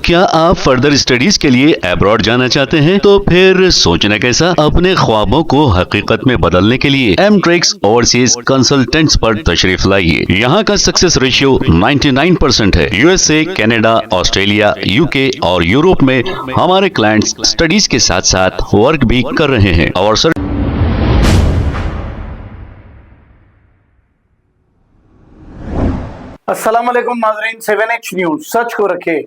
क्या आप further studies के लिए अब्रॉड जाना चाहते हैं? तो फिर सोचना कैसा, अपने ख्वाबों को हकीकत में बदलने के लिए एमट्रिक्स ओवरसीज कंसल्टेंट्स पर तशरीफ लाइए। यहाँ का सक्सेस रेशियो 99% है। यूएसए, कनाडा, ऑस्ट्रेलिया, यूके और यूरोप में हमारे क्लाइंट्स स्टडीज के साथ साथ वर्क भी कर रहे हैं और अस्सलाम वालेकुम नाज़रीन, 7H न्यूज सच को रखे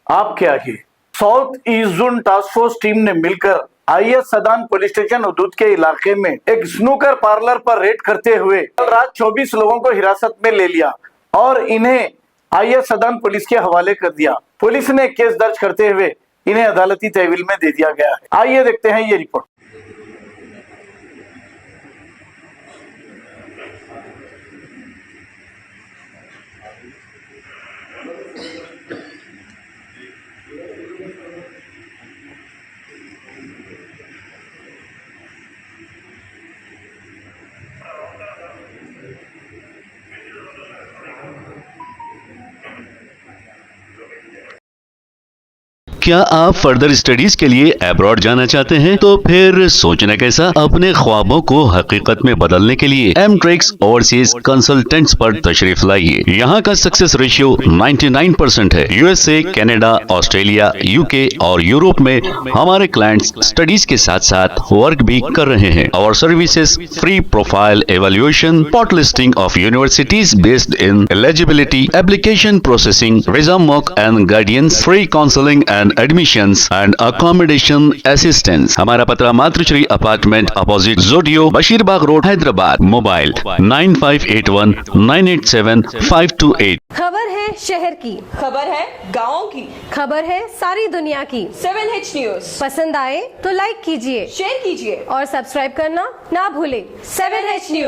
आपके आगे। South east zone task force team ने मिलकर आईएस सदान पुलिस स्टेशन हदूद के इलाके में एक स्नूकर पार्लर पर रेड करते हुए कल रात 24 लोगों को हिरासत में ले लिया और इन्हें आईएस सदान पुलिस के हवाले कर दिया। पुलिस ने केस दर्ज करते हुए इन्हें अदालती तहवील में दे दिया गया है। आइए देखते हैं ये रिपोर्ट। क्या आप फर्दर स्टडीज के लिए अब्रॉड जाना चाहते हैं? तो फिर सोचना कैसा, अपने ख्वाबों को हकीकत में बदलने के लिए एमट्रिक्स ओवरसीज कंसल्टेंट्स पर तशरीफ लाइए। यहाँ का सक्सेस रेशियो 99% है। यूएसए, कनाडा, ऑस्ट्रेलिया, यूके और यूरोप में हमारे क्लाइंट्स स्टडीज के साथ साथ वर्क भी कर रहे हैं और services free profile evaluation, spot listing of universities based in eligibility, application processing, visa mock and guidance, free counselling and admissions and accommodation assistance. हमारा पता मातृश्री अपार्टमेंट अपोजिट जोडियो, बशीरबाग रोड, हैदराबाद। मोबाइल 9581987528। खबर है शहर की, खबर है गाँव की, खबर है सारी दुनिया की। 7H न्यूज पसंद आए तो लाइक कीजिए, शेयर कीजिए और सब्सक्राइब करना ना भूले। 7H news.